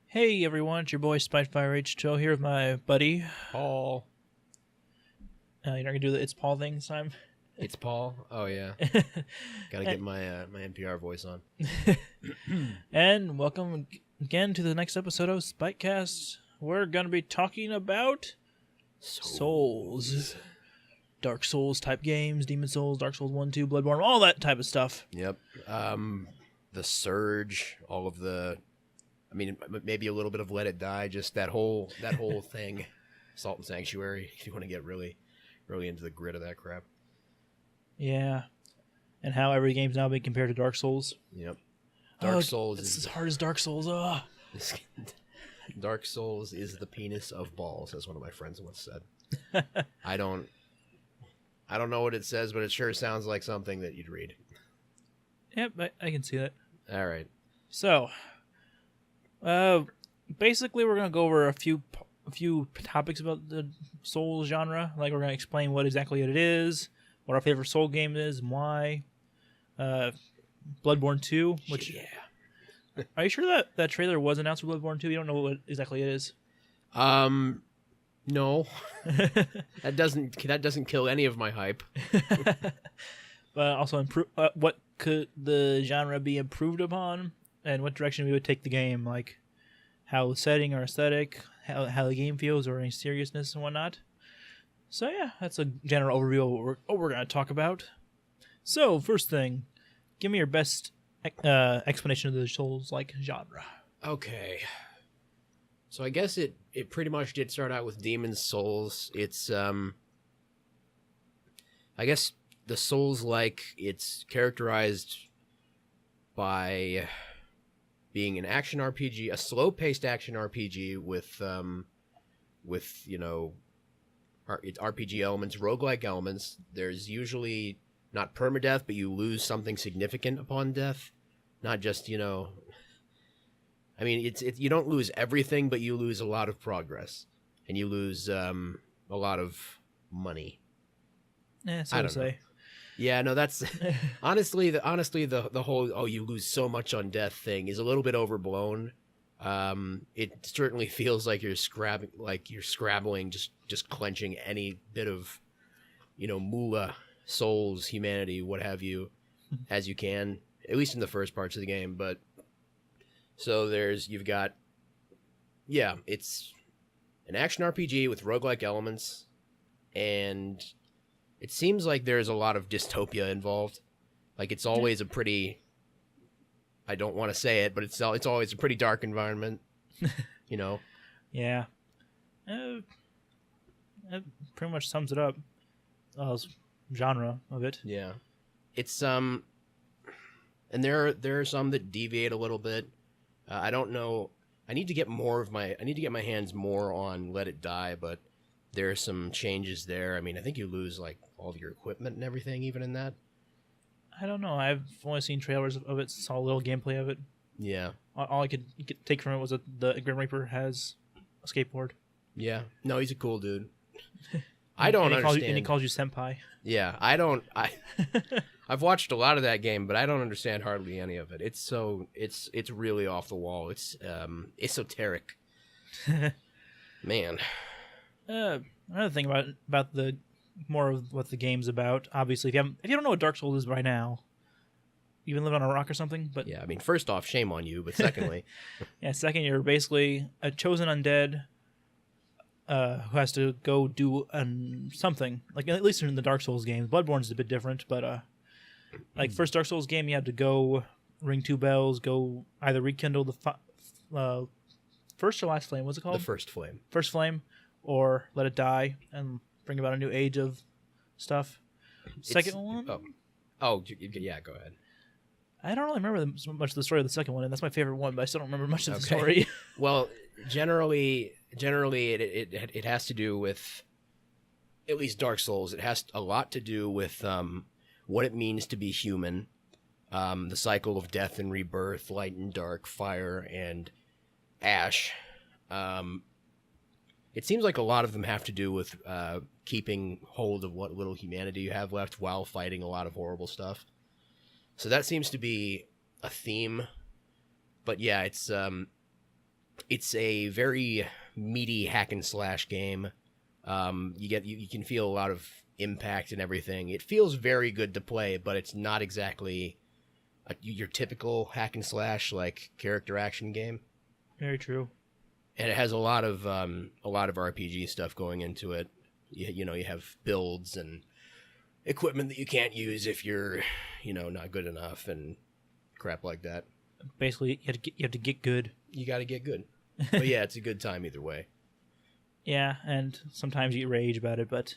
Hey everyone, it's your boy Spitefire H2O here with my buddy. Paul. You're not gonna do the It's Paul thing this time? It's Paul. Oh yeah. Gotta get my NPR voice on. And welcome again to the next episode of Spitecast. We're gonna be talking about Souls. Dark Souls type games, Demon Souls, Dark Souls 1, 2, Bloodborne, all that type of stuff. Yep. The Surge, all of the maybe a little bit of Let It Die, just that whole thing. Salt and Sanctuary, if you want to get really into the grit of that crap. Yeah. And how every game's now being compared to Dark Souls. Yep. Dark Souls is as hard as Dark Souls. Dark Souls is the penis of balls, as one of my friends once said. I don't know what it says, but it sure sounds like something that you'd read. Yep, I can see that. All right. So, basically, we're gonna go over a few topics about the Soul genre. Like, we're gonna explain what exactly it is, what our favorite Soul game is, and why. Bloodborne 2, which are you sure that trailer was announced for Bloodborne 2? You don't know what exactly it is. No. that doesn't kill any of my hype. But also, what could the genre be improved upon, and what direction we would take the game, like how setting or aesthetic, how the game feels, or any seriousness and whatnot. So yeah, that's a general overview of what we're going to talk about. So first thing, give me your best explanation of the Souls-like genre. Okay. So I guess it pretty much did start out with Demon Souls. It's I guess the Souls-like, it's characterized by being an action RPG, a slow-paced action RPG with RPG elements, roguelike elements. There's usually not permadeath, but you lose something significant upon death. Not just, you don't lose everything, but you lose a lot of progress. And you lose a lot of money. So to say. Yeah, no, that's honestly the whole you lose so much on death thing is a little bit overblown. It certainly feels like you're scrabbling, just clenching any bit of, moolah, souls, humanity, what have you, as you can, at least in the first parts of the game. But so you've got, it's an action RPG with roguelike elements, and it seems like there's a lot of dystopia involved. Like, it's always a pretty, I don't want to say it, but it's always a pretty dark environment, Yeah. That pretty much sums it up. Genre of it. Yeah. It's and there are some that deviate a little bit. I don't know. I need to get my hands more on Let It Die, but there are some changes there. I mean, I think you lose like all of your equipment and everything, even in that. I don't know. I've only seen trailers of it, saw a little gameplay of it. Yeah. All I could take from it was that the Grim Reaper has a skateboard. Yeah. No, he's a cool dude. I don't understand. And he calls you senpai. Yeah, I've watched a lot of that game, but I don't understand hardly any of it. It's really off the wall. It's esoteric. Man. Another thing about the more of what the game's about. Obviously, if you don't know what Dark Souls is right now, you've been living on a rock or something. But yeah, I mean, first off, shame on you. But secondly, second, you're basically a chosen undead who has to go do something. Like, at least in the Dark Souls games, Bloodborne's a bit different. But like first Dark Souls game, you had to go ring 2 bells, go either rekindle the first or last flame. What's it called? The first flame. First flame, or let it die and bring about a new age of stuff. Second one? Oh, yeah, go ahead. I don't really remember much of the story of the second one, and that's my favorite one, but I still don't remember much of the story. Well, generally, it has to do with, at least Dark Souls, it has a lot to do with what it means to be human, the cycle of death and rebirth, light and dark, fire and ash. It seems like a lot of them have to do with keeping hold of what little humanity you have left while fighting a lot of horrible stuff. So that seems to be a theme. But yeah, it's It's a very meaty hack and slash game. You can feel a lot of impact and everything. It feels very good to play, but it's not exactly your typical hack and slash like character action game. Very true. And it has a lot of RPG stuff going into it. You know, you have builds and equipment that you can't use if you're, not good enough and crap like that. Basically, you have to get good. You got to get good. But yeah, it's a good time either way. Yeah, and sometimes you rage about it, but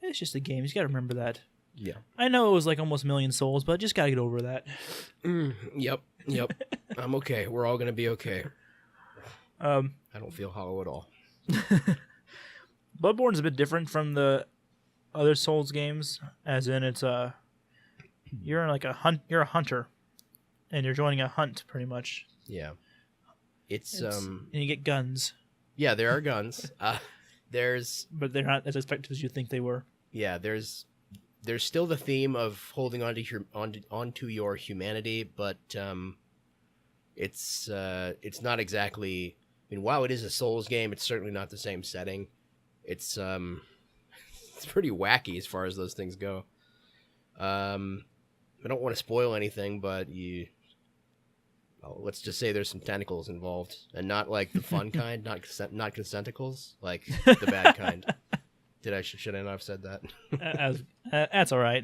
it's just a game. You just got to remember that. Yeah. I know it was like almost a million souls, but just got to get over that. Yep. I'm okay. We're all going to be okay. I don't feel hollow at all. Bloodborne's a bit different from the other Souls games, as in it's you're like you're a hunter, and you're joining a hunt pretty much. Yeah. It's and you get guns. Yeah, there are guns. But they're not as effective as you think they were. Yeah, there's still the theme of holding onto your humanity, but it's not exactly. I mean, while it is a Souls game, it's certainly not the same setting. It's pretty wacky as far as those things go. I don't want to spoil anything, but let's just say there's some tentacles involved, and not like the fun kind, not consenticles, like the bad kind. Should I not have said that? That's all right.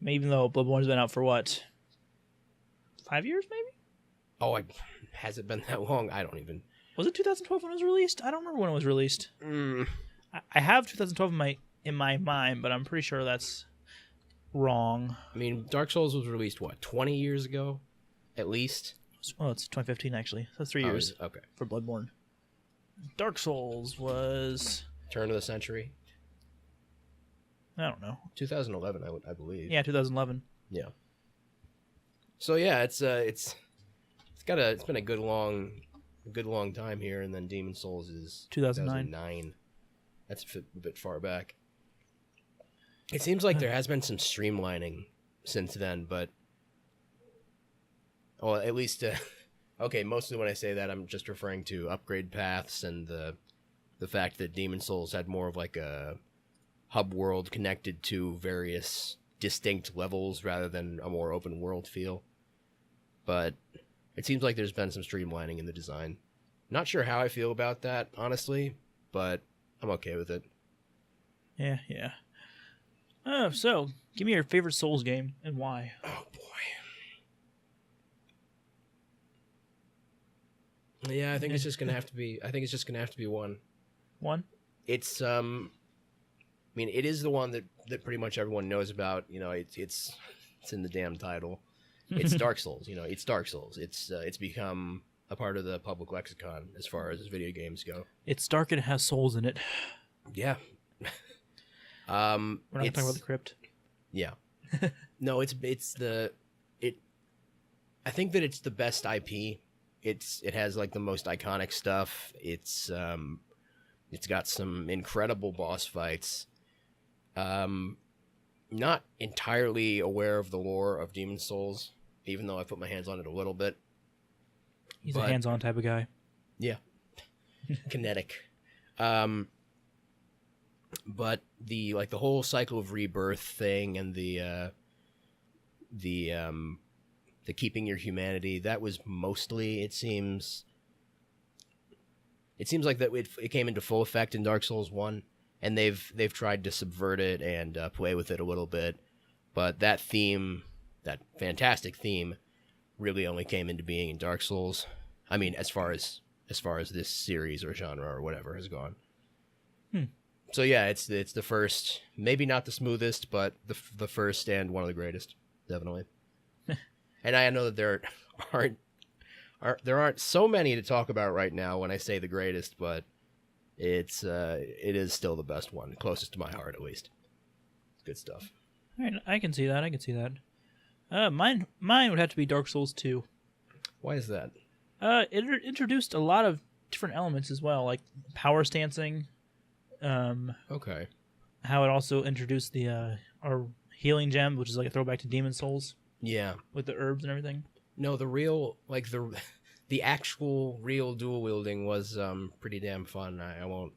Even though Bloodborne's been out for what, 5 years maybe? Oh, has it been that long? I don't even. Was it 2012 when it was released? I don't remember when it was released. I have 2012 in my mind, but I'm pretty sure that's wrong. I mean, Dark Souls was released, what, 20 years ago? At least? Well, it's 2015, actually. So 3 years okay. For Bloodborne. Dark Souls was... Turn of the century? I don't know. 2011, I believe. Yeah, 2011. Yeah. So yeah, it's been a good long time here, and then Demon Souls is 2009. That's a bit far back. It seems like there has been some streamlining since then, but at least okay. Mostly when I say that, I'm just referring to upgrade paths and the fact that Demon Souls had more of like a hub world connected to various distinct levels rather than a more open world feel. But it seems like there's been some streamlining in the design. Not sure how I feel about that, honestly, but I'm okay with it. Yeah. So, give me your favorite Souls game and why. Oh, boy. Yeah, I think it's just gonna have to be. One. One? It's I mean, it is the one that pretty much everyone knows about. It's in the damn title. It's Dark Souls. It's Dark Souls. It's become a part of the public lexicon as far as video games go. It's dark and it has souls in it. Yeah. We're not talking about the crypt. Yeah. No, I think that it's the best IP. It has like the most iconic stuff. It's got some incredible boss fights. Not entirely aware of the lore of Demon Souls, even though I put my hands on it a little bit. He's a hands-on type of guy. Yeah. Kinetic. But the whole cycle of rebirth thing and the keeping your humanity, that was mostly, it seems like that it came into full effect in Dark Souls 1, and they've tried to subvert it and play with it a little bit, but that fantastic theme really only came into being in Dark Souls. I mean, as far as this series or genre or whatever has gone. So yeah, it's the first, maybe not the smoothest, but the first and one of the greatest, definitely. And I know that there aren't so many to talk about right now when I say the greatest, but it is still the best one, closest to my heart at least. Good stuff. All right, I can see that. Mine would have to be Dark Souls 2. Why is that? It introduced a lot of different elements as well, like power stancing. Okay. How it also introduced our healing gem, which is like a throwback to Demon Souls. Yeah. With the herbs and everything. No, the real, like the the actual real dual wielding was pretty damn fun. I won't.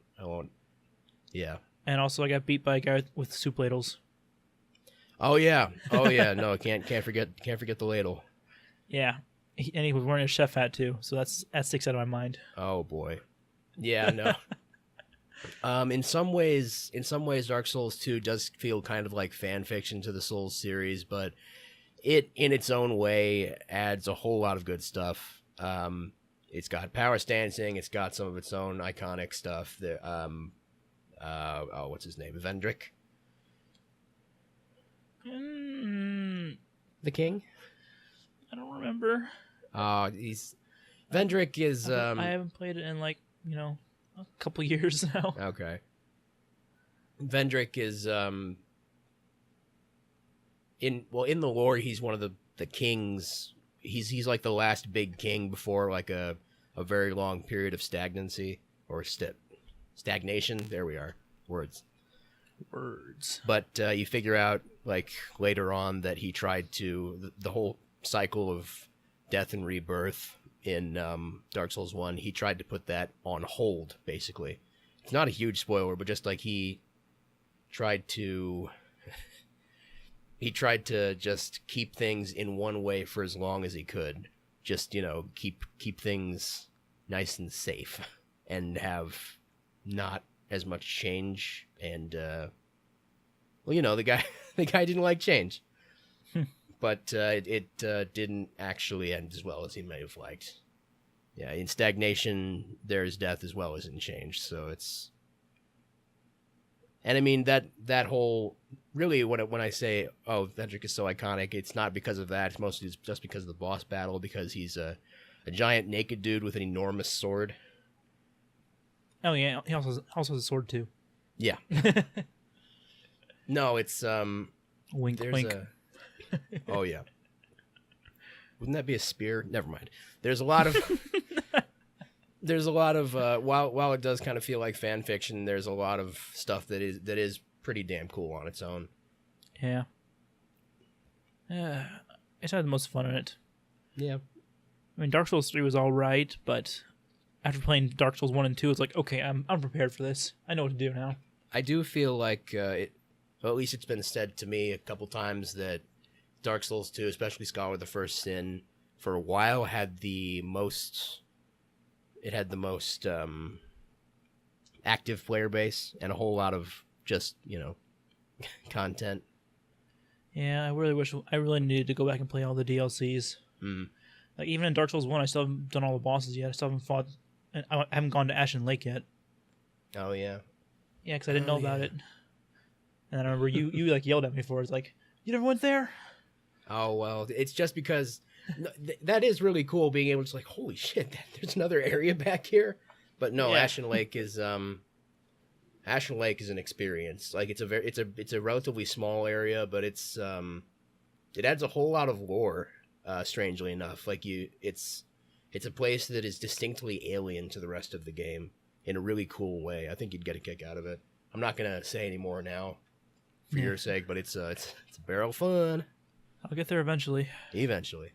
Yeah. And also, I got beat by a guy with soup ladles. Oh yeah. No, can't forget the ladle. Yeah, and he was wearing a chef hat too, so that sticks out of my mind. Oh boy. Yeah. No. In some ways, Dark Souls 2 does feel kind of like fan fiction to the Souls series, but it, in its own way, adds a whole lot of good stuff. It's got power stancing. It's got some of its own iconic stuff. What's his name? Vendrick? The king? I don't remember. Vendrick is. I haven't played it in a couple years now. Okay. Vendrick is in the lore, he's one of the kings. He's like the last big king before like a very long period of stagnancy or stagnation. There we are. Words. But you figure out like later on that he tried to the whole cycle of death and rebirth in Dark Souls 1, he tried to put that on hold, basically. It's not a huge spoiler, but just like he tried to just keep things in one way for as long as he could. Just, keep things nice and safe and have not as much change. And, the guy didn't like change. But it didn't actually end as well as he may have liked. Yeah, in stagnation, there's death as well as in change. So it's, and I mean that whole really when I say Vendrick is so iconic, it's not because of that. It's mostly just because of the boss battle, because he's a giant naked dude with an enormous sword. Oh yeah, he also has a sword too. Yeah. No, it's wink wink. Oh yeah. Wouldn't that be a spear? Never mind. There's a lot of while it does kind of feel like fan fiction, there's a lot of stuff that is pretty damn cool on its own. Yeah. It's had the most fun in it. Yeah. I mean, Dark Souls 3 was all right, but after playing Dark Souls 1 and 2, it's like, okay, I'm prepared for this. I know what to do now. I do feel like well, at least it's been said to me a couple times that Dark Souls 2, especially Scholar of the First Sin, for a while had the most active player base and a whole lot of just, content. Yeah, I really needed to go back and play all the DLCs. Like, even in Dark Souls 1, I still haven't done all the bosses yet. I still haven't fought, I haven't gone to Ashen Lake yet. Oh, yeah. Yeah, because I didn't know about it. And I remember you yelled at me for it. It's like, you never went there? Oh, well, it's just because that is really cool, being able to like, holy shit, there's another area back here. But no, yeah. Ashen Lake is an experience. Like it's a relatively small area, but it adds a whole lot of lore. Strangely enough, like it's a place that is distinctly alien to the rest of the game in a really cool way. I think you'd get a kick out of it. I'm not gonna say any more now for your sake, but it's a barrel fun. I'll get there eventually. Eventually.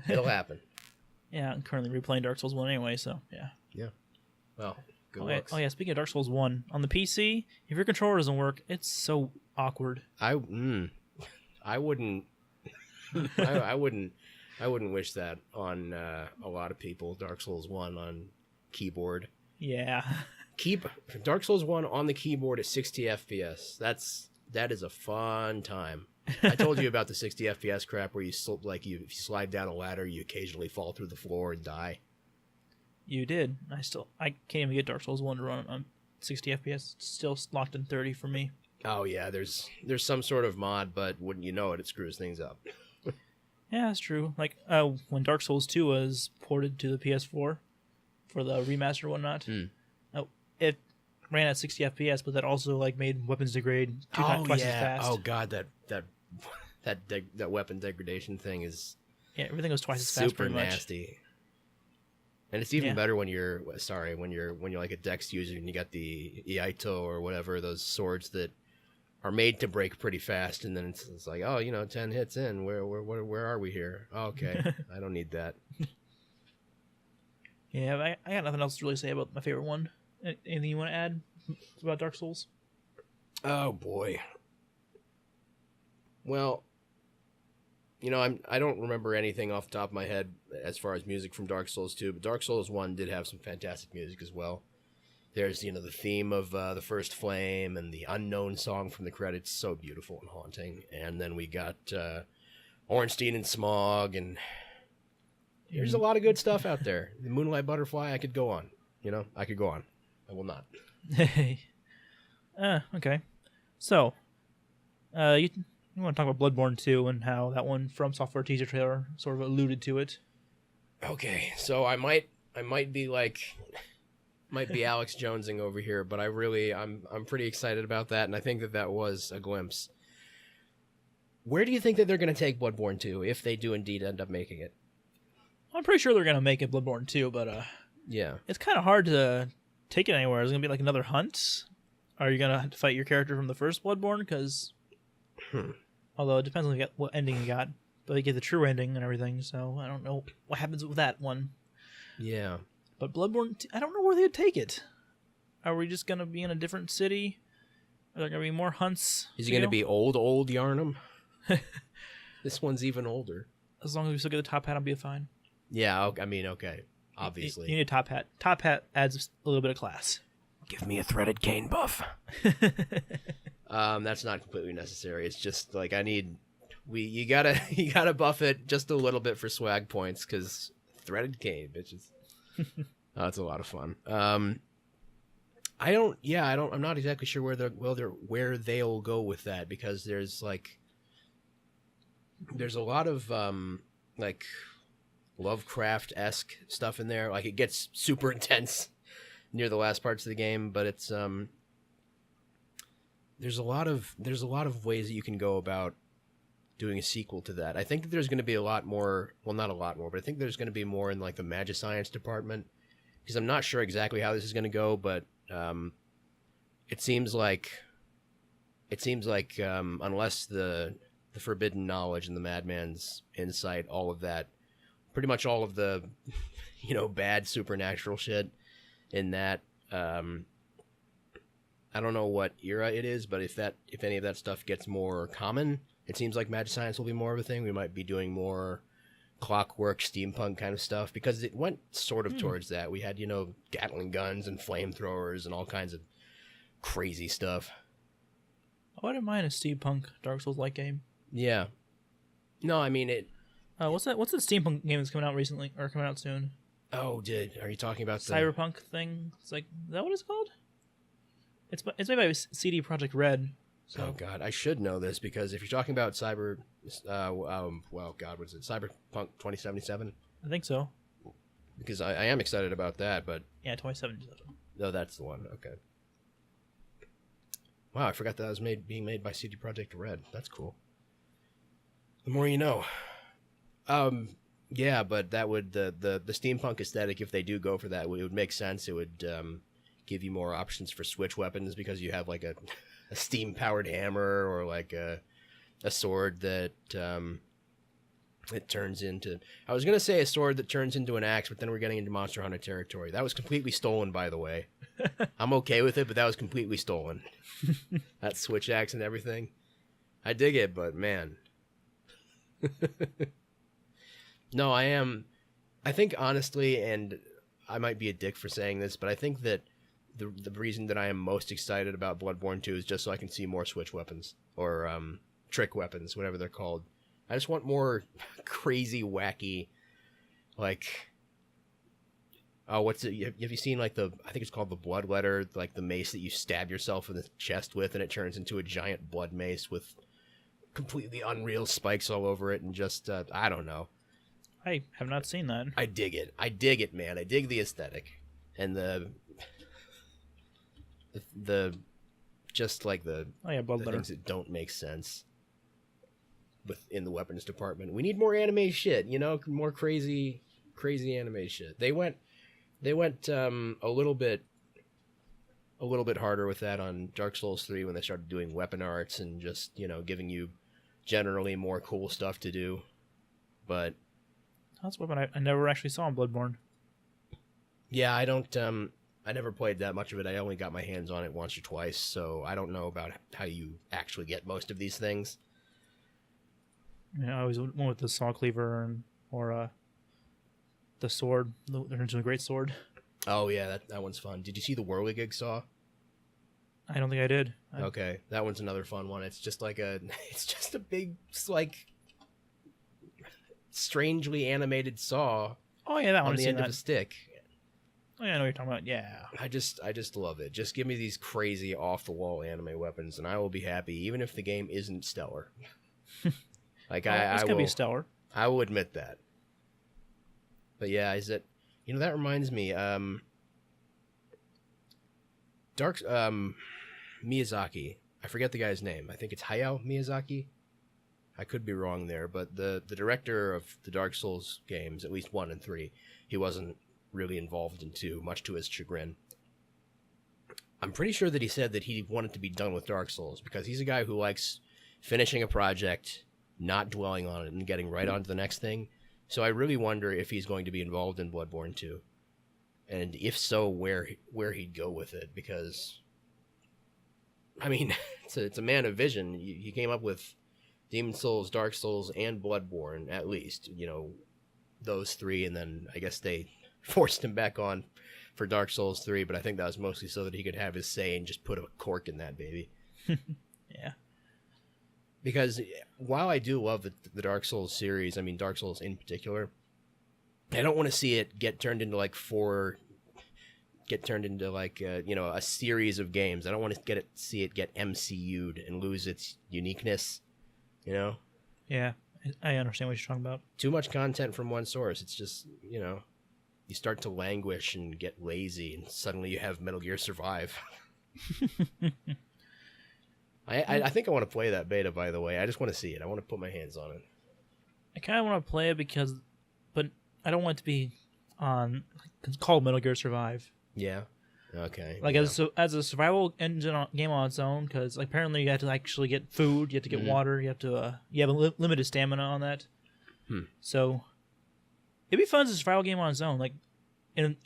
It'll happen. Yeah, I'm currently replaying Dark Souls 1 anyway, so yeah. Yeah. Well, good luck. Oh yeah, speaking of Dark Souls 1, on the PC, if your controller doesn't work, it's so awkward. I wouldn't I wouldn't wish that on a lot of people. Dark Souls 1 on keyboard. Yeah. Keep Dark Souls 1 on the keyboard at 60 FPS. That is a fun time. I told you about the 60 FPS crap where if you slide down a ladder, you occasionally fall through the floor and die. You did. I can't even get Dark Souls 1 to run on 60 FPS. It's still locked in 30 for me. Oh yeah, there's some sort of mod, but wouldn't you know it screws things up. Yeah, that's true. Like when Dark Souls 2 was ported to the PS4 for the remaster and whatnot, it ran at 60 FPS, but that also made weapons degrade twice as fast. Oh god, that weapon degradation thing is everything goes twice as fast. Super nasty. And it's even better when you're like a dex user and you got the Iaito or whatever, those swords that are made to break pretty fast, and then it's like, 10 hits in, where are we here? Oh, okay, I don't need that. Yeah, I got nothing else to really say about my favorite one. Anything you want to add about Dark Souls? Oh boy. Well, I don't remember anything off the top of my head as far as music from Dark Souls 2, but Dark Souls 1 did have some fantastic music as well. There's, the theme of the first flame and the unknown song from the credits, so beautiful and haunting. And then we got Ornstein and Smog, and there's a lot of good stuff out there. The Moonlight Butterfly, I could go on. I could go on. I will not. Okay. So, you want to talk about Bloodborne 2 and how that one from Software teaser trailer sort of alluded to it. Okay, so I might be might be Alex Jonesing over here, but I'm pretty excited about that, and I think that was a glimpse. Where do you think that they're going to take Bloodborne 2 if they do indeed end up making it? I'm pretty sure they're going to make it Bloodborne 2, but yeah, it's kind of hard to take it anywhere. Is it going to be like another hunt? Are you going to have to fight your character from the first Bloodborne? Because although it depends on what ending you got, but you get the true ending and everything, so I don't know what happens with that one. Yeah. But Bloodborne, I don't know where they'd take it. Are we just going to be in a different city? Are there going to be more hunts? Is he going to be old Yarnum? This one's even older. As long as we still get the top hat, I'll be fine. Yeah, I mean, okay. Obviously. You need a top hat. Top hat adds a little bit of class. Give me a threaded cane buff. That's not completely necessary. It's just like you gotta buff it just a little bit for swag points, because threaded cane, bitches. Oh, it's a lot of fun. I'm not exactly sure where they'll go with that, because there's a lot of like Lovecraft-esque stuff in there. Like, it gets super intense near the last parts of the game, but it's there's a lot of ways that you can go about doing a sequel to that. I think that there's going to be a lot more, well, not a lot more, but I think there's going to be more in like the Magiscience department, because I'm not sure exactly how this is going to go, but it seems like unless the forbidden knowledge and the madman's insight, all of that, pretty much all of the bad supernatural shit in that, I don't know what era it is, but if any of that stuff gets more common, it seems like Magiscience will be more of a thing. We might be doing more clockwork steampunk kind of stuff, because it went sort of towards that. We had Gatling guns and flamethrowers and all kinds of crazy stuff. I wouldn't mind a steampunk Dark Souls like game. Yeah. No, I mean it. What's the steampunk game that's coming out recently or coming out soon? Oh, are you talking about the cyberpunk thing? It's like, is that what it's called? It's made by CD Projekt Red. So. Oh God, I should know this, because if you're talking about what is it? Cyberpunk 2077? I think so. Because I am excited about that, but yeah, 2077. No, that's the one. Okay. Wow, I forgot that was being made by CD Projekt Red. That's cool. The more you know. Yeah, but that would the steampunk aesthetic, if they do go for that, it would make sense. It would give you more options for switch weapons, because you have like a steam powered hammer, or like a sword that it turns into. I was gonna say a sword that turns into an axe, but then we're getting into Monster Hunter territory. That was completely stolen, by the way. I'm okay with it, but that was completely stolen. That switch axe and everything. I dig it, but man. No, I am. I think honestly, and I might be a dick for saying this, but I think that the reason that I am most excited about Bloodborne 2 is just so I can see more switch weapons, or trick weapons, whatever they're called. I just want more crazy, wacky, like, oh, what's it? Have you seen like I think it's called the Bloodletter, like the mace that you stab yourself in the chest with, and it turns into a giant blood mace with completely unreal spikes all over it, and just I don't know. I have not seen that. I dig it, man. I dig the aesthetic and the just like the things that don't make sense within the weapons department. We need more anime shit, more crazy anime shit. They went a little bit harder with that on Dark Souls 3 when they started doing weapon arts and just, giving you generally more cool stuff to do. But that's a weapon I never actually saw in Bloodborne. Yeah, I don't. I never played that much of it. I only got my hands on it once or twice, so I don't know about how you actually get most of these things. Yeah, I always went with the saw cleaver or the sword, the original great sword. Oh yeah, that one's fun. Did you see the whirligig saw? I don't think I did. Okay, that one's another fun one. It's just like it's just a big, like, strangely animated saw Oh yeah, that one. on the end of a stick. Oh yeah, I know what you're talking about. Yeah. I just love it. Just give me these crazy off the wall anime weapons, and I will be happy, even if the game isn't stellar. Like It's gonna be stellar. I will admit that. But yeah, is it? You know, that reminds me. Miyazaki. I forget the guy's name. I think it's Hayao Miyazaki. I could be wrong there, but the director of the Dark Souls games, at least 1 and 3, he wasn't really involved in 2, much to his chagrin. I'm pretty sure that he said that he wanted to be done with Dark Souls because he's a guy who likes finishing a project, not dwelling on it, and getting right on to the next thing. So I really wonder if he's going to be involved in Bloodborne 2. And if so, where he'd go with it, because I mean, it's a man of vision. He came up with Demon Souls, Dark Souls, and Bloodborne, at least, you know, those 3, and then I guess they forced him back on for Dark Souls 3, but I think that was mostly so that he could have his say and just put a cork in that baby. Yeah. Because while I do love the Dark Souls series, I mean Dark Souls in particular, I don't want to see it get turned into like you know, a series of games. I don't want to see it get MCU'd and lose its uniqueness, you know? Yeah, I understand what you're talking about. Too much content from one source. It's just, you know, you start to languish and get lazy, and suddenly you have Metal Gear Survive. I think I want to play that beta, by the way. I just want to see it. I want to put my hands on it. I kind of want to play it but I don't want it to be it's called Metal Gear Survive. Yeah. Okay. Like yeah. as a survival game on its own, because like, apparently you have to actually get food, you have to get water, you have a limited stamina on that. So it'd be fun as a survival game on its own. Like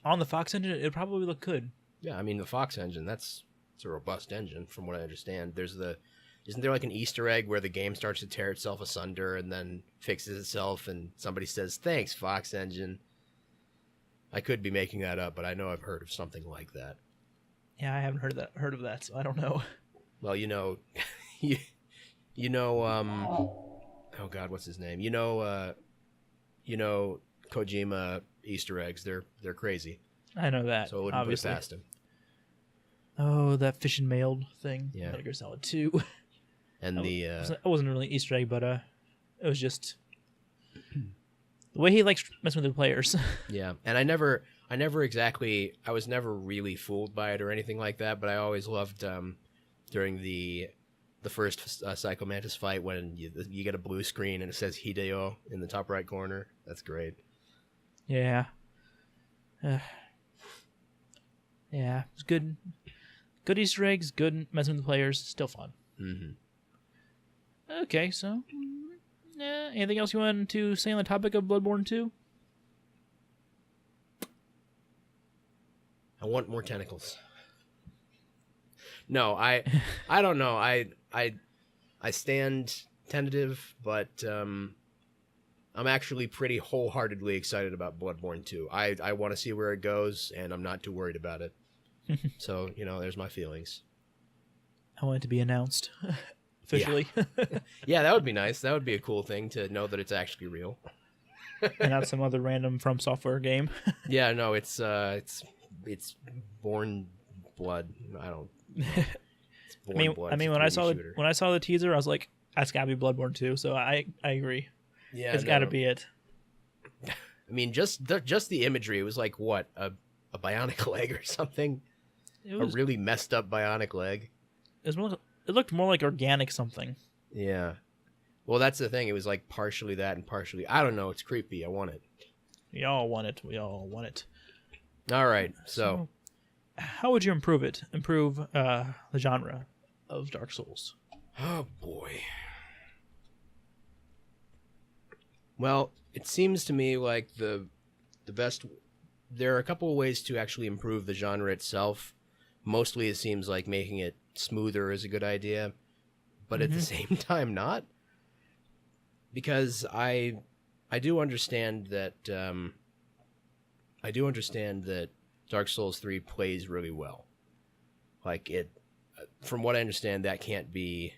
on the Fox engine, it'd probably look good. Yeah, I mean the Fox engine, it's a robust engine from what I understand. Isn't there like an Easter egg where the game starts to tear itself asunder and then fixes itself, and somebody says, "Thanks, Fox engine." I could be making that up, but I know I've heard of something like that. Yeah, I haven't heard of that, so I don't know. Well, you know, oh God, what's his name? You know, Kojima Easter eggs. They're crazy. I know that. So I wouldn't obviously put it past him. Oh, that fish and mailed thing. Yeah. Metal Gear Solid 2. And it wasn't really an Easter egg, but it was just the way he likes messing with the players. Yeah, and I was never really fooled by it or anything like that, but I always loved during the first Psycho Mantis fight when you get a blue screen and it says Hideo in the top right corner. That's great. Yeah. Yeah, it's good. Good Easter eggs, good messing with the players, still fun. Mm-hmm. Okay, so anything else you want to say on the topic of Bloodborne 2? I want more tentacles. No, I don't know. I stand tentative, but I'm actually pretty wholeheartedly excited about Bloodborne 2. I want to see where it goes, and I'm not too worried about it. So, you know, there's my feelings. I want it to be announced officially. Yeah, that would be nice. That would be a cool thing to know that it's actually real. And not some other random From Software game. Yeah, no, it's Born Blood. I don't know. It's Born Blood. I mean, when I saw the teaser, I was like, that's gotta be Bloodborne 2. So I agree. Yeah, it's gotta be it. I mean, just the imagery. It was like what, a bionic leg or something. A really messed up bionic leg. It looked more like organic something. Yeah. Well, that's the thing. It was like partially that and partially, I don't know. It's creepy. I want it. We all want it. All right. So how would you improve it? Improve the genre of Dark Souls? Oh boy. Well, it seems to me like the best there are a couple of ways to actually improve the genre itself. Mostly it seems like making it smoother is a good idea, but at the same time not. Because I do understand that Dark Souls 3 plays really well. Like it, from what I understand, that can't be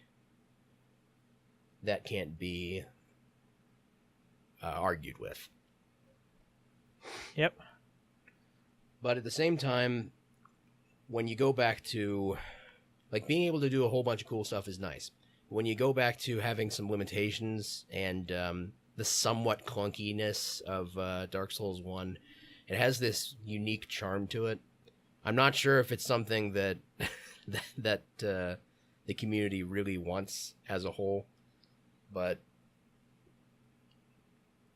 argued with. Yep. But at the same time, when you go back to, like, being able to do a whole bunch of cool stuff is nice. When you go back to having some limitations and the somewhat clunkiness of Dark Souls 1, it has this unique charm to it. I'm not sure if it's something that that the community really wants as a whole, but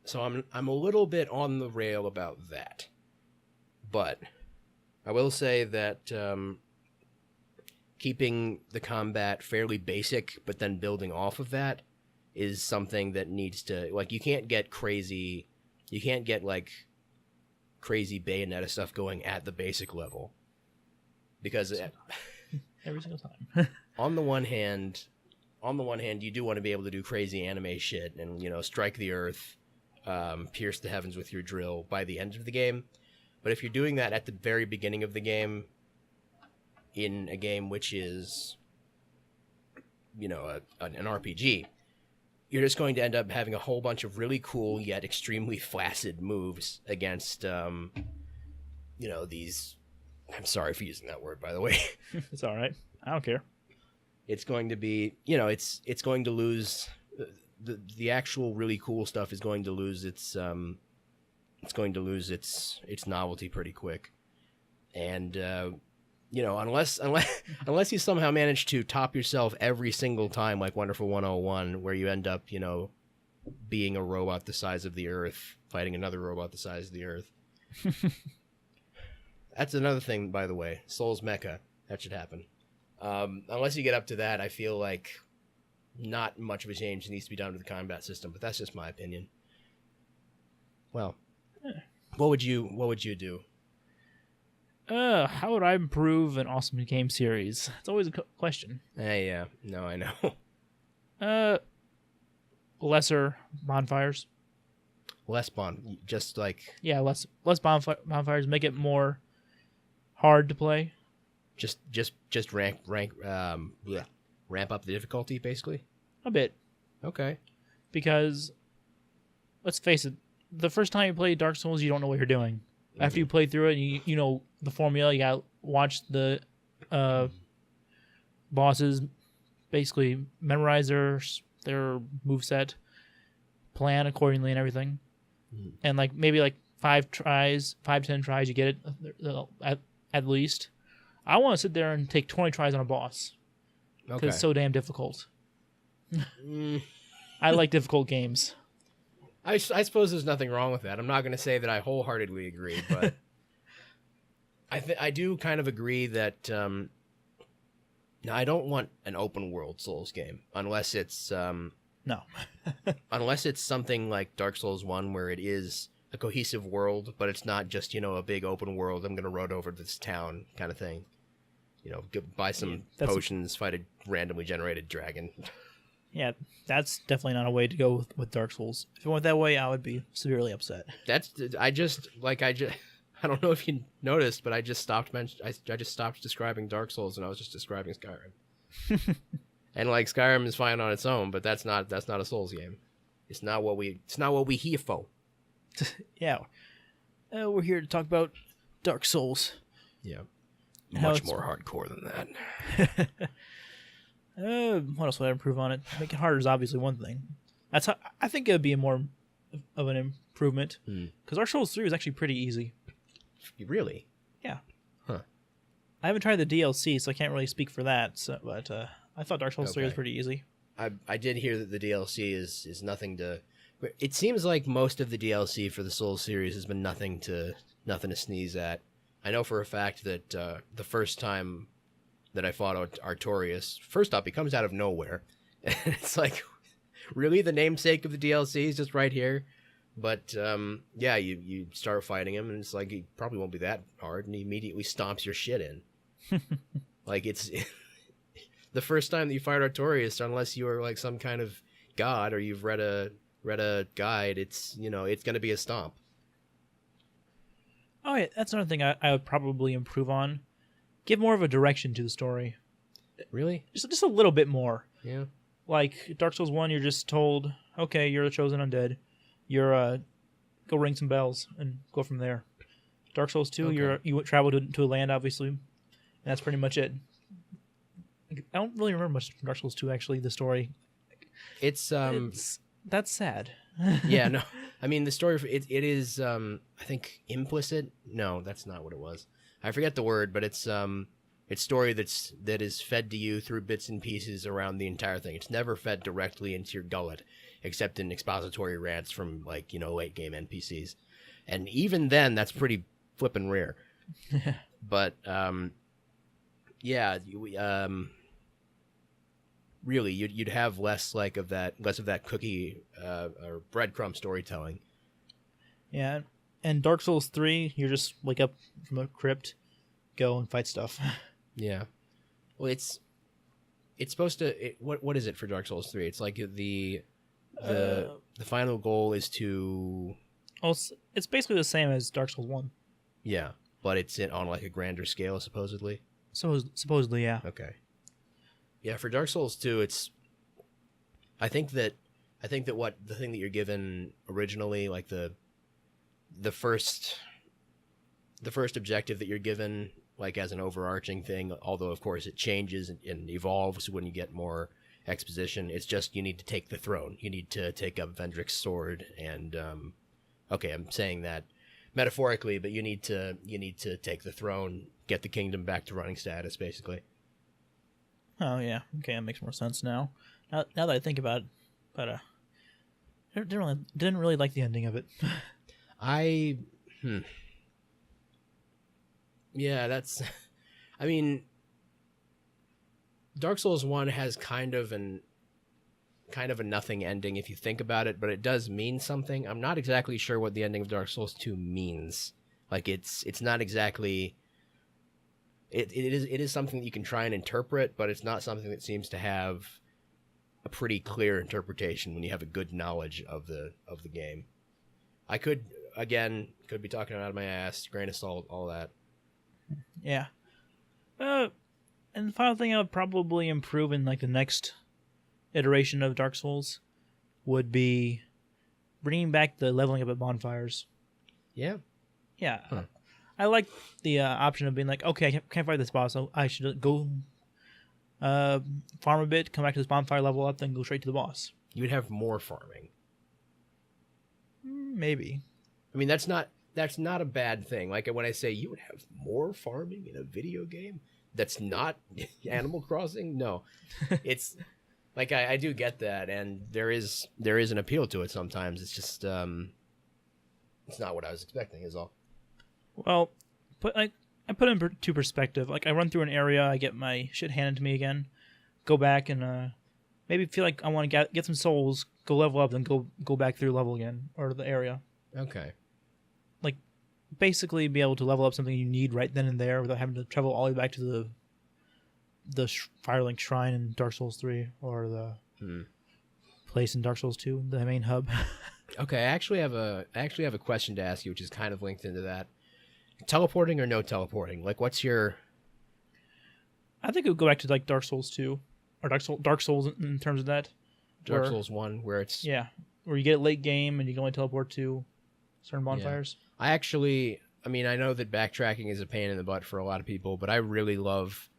so I'm a little bit on the rail about that. But I will say that keeping the combat fairly basic, but then building off of that is something that needs to, like, you can't get like crazy Bayonetta stuff going at the basic level, because every single time. on the one hand, you do want to be able to do crazy anime shit and, strike the earth, pierce the heavens with your drill by the end of the game. But if you're doing that at the very beginning of the game, in a game which is, an RPG, you're just going to end up having a whole bunch of really cool yet extremely flaccid moves against, these... I'm sorry for using that word, by the way. It's all right. I don't care. It's going to be, it's going to lose... The actual really cool stuff is going to lose its novelty pretty quick. And, unless you somehow manage to top yourself every single time, like Wonderful 101, where you end up, being a robot the size of the Earth, fighting another robot the size of the Earth. That's another thing, by the way. Souls Mecha. That should happen. Unless you get up to that, I feel like not much of a change needs to be done to the combat system, but that's just my opinion. Well, what would you do? How would I improve an awesome game series? It's always a question. Yeah. No, I know. Lesser bonfires. Less bonfires. Make it more hard to play. Just ramp up the difficulty, basically. A bit. Okay. Because let's face it, the first time you play Dark Souls, you don't know what you're doing. Mm-hmm. After you play through it, you know the formula. You gotta watch the bosses, basically memorize their moveset, plan accordingly, and everything. Mm-hmm. And maybe 5 to 10 tries, you get it at least. I want to sit there and take 20 tries on a boss because it's so damn difficult. I like difficult games. I suppose there's nothing wrong with that. I'm not going to say that I wholeheartedly agree, but I do kind of agree that I don't want an open world Souls game unless it's no, unless it's something like Dark Souls 1 where it is a cohesive world, but it's not just a big open world. I'm going to road over to this town kind of thing. Buy some potions, fight a randomly generated dragon. Yeah, that's definitely not a way to go with Dark Souls. If it went that way, I would be severely upset. I don't know if you noticed, but I just stopped describing Dark Souls and I was just describing Skyrim. And Skyrim is fine on its own, but that's not a Souls game. It's not what we here for. Yeah. We're here to talk about Dark Souls. Yeah. Much more hardcore than that. What else would I improve on it? Make it harder is obviously one thing. That's how I think it would be more of an improvement. Because Dark Souls 3 was actually pretty easy. Really? Yeah. Huh. I haven't tried the DLC, so I can't really speak for that. But I thought Dark Souls 3 was pretty easy. I did hear that the DLC is nothing to... It seems like most of the DLC for the Souls series has been nothing to sneeze at. I know for a fact that the first time that I fought Artorias, first up, he comes out of nowhere. And it's like, really? The namesake of the DLC is just right here? But yeah, you start fighting him, and it's like he probably won't be that hard, and he immediately stomps your shit in. Like it's the first time that you fight Artorias, unless you are like some kind of god or you've read a guide, it's it's gonna be a stomp. Oh yeah, that's another thing I would probably improve on. Give more of a direction to the story. Really? Just a little bit more. Yeah. Like Dark Souls 1, you're just told, okay, you're the chosen undead. You're go ring some bells and go from there. Dark Souls 2, Okay. you travel to a land, obviously, and that's pretty much it. I don't really remember much from Dark Souls 2, actually, the story. That's sad. Yeah, no. I mean, the story it is I think implicit. No, that's not what it was. I forget the word, but it's story that is fed to you through bits and pieces around the entire thing. It's never fed directly into your gullet, except in expository rants from like late game NPCs, and even then, that's pretty flippin' rare. But yeah, really, you'd have less of that cookie or breadcrumb storytelling. Yeah, and Dark Souls 3, you're just wake up from a crypt, go and fight stuff. Yeah, well, it's supposed to. What is it for Dark Souls 3? It's like the final goal is to. Oh, it's basically the same as Dark Souls 1. Yeah, but it's on like a grander scale, supposedly. So supposedly, yeah. Okay. Yeah, for Dark Souls 2, it's. I think that what the thing that you're given originally, like the first objective that you're given, like as an overarching thing, although of course it changes and evolves when you get more exposition. It's just you need to take the throne. You need to take up Vendrick's sword, and okay, I'm saying that metaphorically, but you need to take the throne, get the kingdom back to running status, basically. Oh yeah, okay, that makes more sense now. Now that I think about it, but I didn't really like the ending of it. Yeah, that's. I mean, Dark Souls 1 has kind of a nothing ending if you think about it, but it does mean something. I'm not exactly sure what the ending of Dark Souls 2 means. Like it's not exactly. It is something that you can try and interpret, but it's not something that seems to have a pretty clear interpretation when you have a good knowledge of the game. I could be talking out of my ass, grain of salt, all that. Yeah. And the final thing I would probably improve in like the next iteration of Dark Souls would be bringing back the leveling up at bonfires. Yeah. Yeah. Huh. I like the option of being like, okay, I can't fight this boss, so I should go farm a bit, come back to this bonfire, level up, then go straight to the boss. You would have more farming. Maybe. I mean, that's not a bad thing. Like when I say you would have more farming in a video game that's not Animal Crossing, no. It's like I do get that, and there is an appeal to it sometimes. It's just it's not what I was expecting is all. Well, but I put it into perspective. Like I run through an area, I get my shit handed to me again, go back and maybe feel like I want to get some souls, go level up, then go back through level again or the area. Okay. Like basically be able to level up something you need right then and there without having to travel all the way back to the Firelink Shrine in Dark Souls 3 or the place in Dark Souls 2, the main hub. Okay, I actually have a question to ask you, which is kind of linked into that. Teleporting or no teleporting? Like, what's your? I think it would go back to like Dark Souls 2 or Dark Souls in terms of that. Dark Souls 1, where it's where you get it late game and you can only teleport to certain bonfires. Yeah. I know that backtracking is a pain in the butt for a lot of people, but I really love,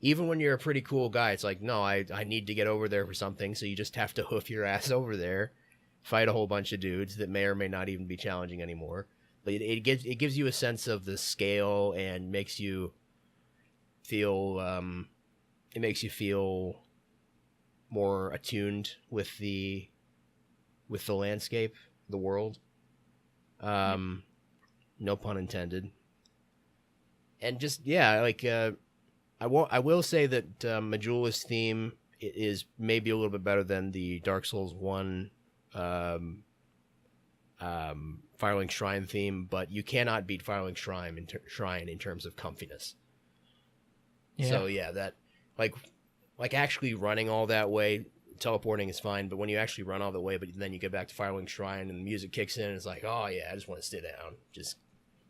even when you're a pretty cool guy, it's like, no, I need to get over there for something, so you just have to hoof your ass over there, fight a whole bunch of dudes that may or may not even be challenging anymore. But it gives you a sense of the scale and makes you feel more attuned with the landscape, the world. No pun intended. And just I will say that Majula's theme is maybe a little bit better than the Dark Souls 1 Firelink Shrine theme, but you cannot beat Firelink Shrine in terms of comfiness. Yeah. So yeah, that like actually running all that way, teleporting is fine, but when you actually run all the way, but then you get back to Firelink Shrine and the music kicks in, and it's like, oh yeah, I just want to sit down, just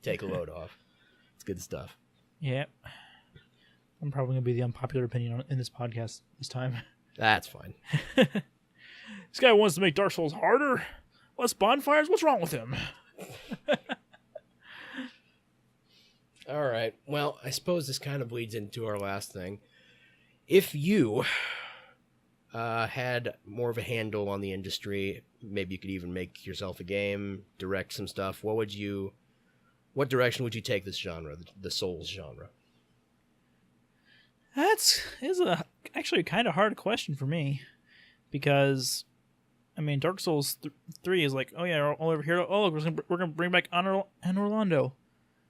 take a load off. It's good stuff. Yeah. I'm probably gonna be the unpopular opinion in this podcast this time. That's fine. This guy wants to make Dark Souls harder. Less bonfires? What's wrong with him? All right. Well, I suppose this kind of bleeds into our last thing. If you had more of a handle on the industry, maybe you could even make yourself a game, direct some stuff. What direction would you take this genre, the Souls genre? Is actually a kind of hard question for me, because, I mean, Dark Souls 3 is like, oh yeah, all over here. Oh, we're gonna bring back Anor Londo.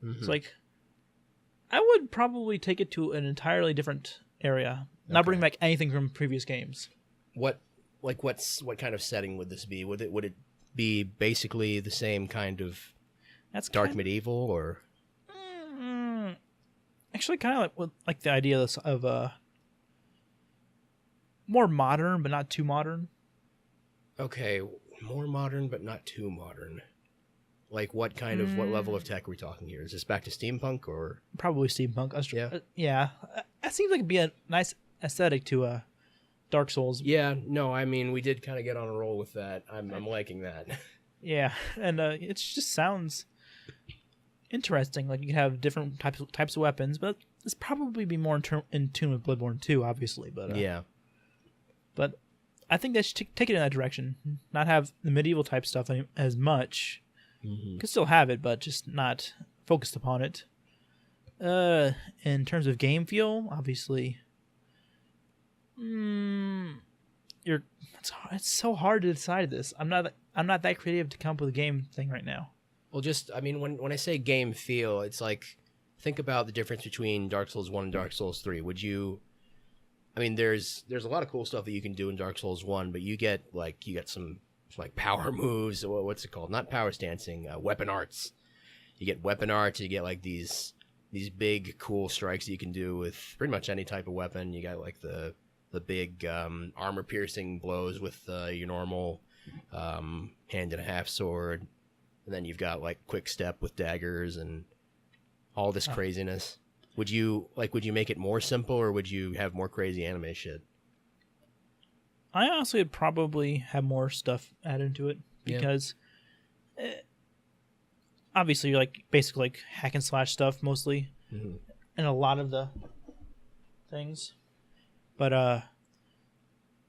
Mm-hmm. It's like, I would probably take it to an entirely different area, not bring back anything from previous games. What kind of setting would this be? Would it be basically the same kind of dark medieval, or? Actually, kind of like the idea of more modern, but not too modern. Okay, more modern, but not too modern. Like what level of tech are we talking here? Is this back to steampunk or? Probably steampunk. Yeah. Yeah. That seems like it'd be a nice aesthetic to Dark Souls. Yeah, no, I mean, we did kind of get on a roll with that. I'm liking that. Yeah, and it just sounds interesting. Like you could have different types of weapons, but this probably be more in tune with Bloodborne 2, obviously. But yeah. But I think they should take it in that direction. Not have the medieval type stuff as much. Mm-hmm. Could still have it, but just not focused upon it. In terms of game feel, obviously, it's so hard to decide this. I'm not that creative to come up with a game thing right now. Well, just, I mean, when I say game feel, it's like, think about the difference between Dark Souls 1 and Dark Souls 3. I mean, there's a lot of cool stuff that you can do in Dark Souls 1, but you get some like power moves, or what's it called? Not power stancing, weapon arts. You get weapon arts, you get like these big cool strikes that you can do with pretty much any type of weapon. You got like the big armor piercing blows with your normal hand and a half sword. And then you've got like quick step with daggers and all this craziness. Would you make it more simple, or would you have more crazy anime shit? I honestly would probably have more stuff added to it, because obviously you're like basically like hack and slash stuff mostly, and a lot of the things, but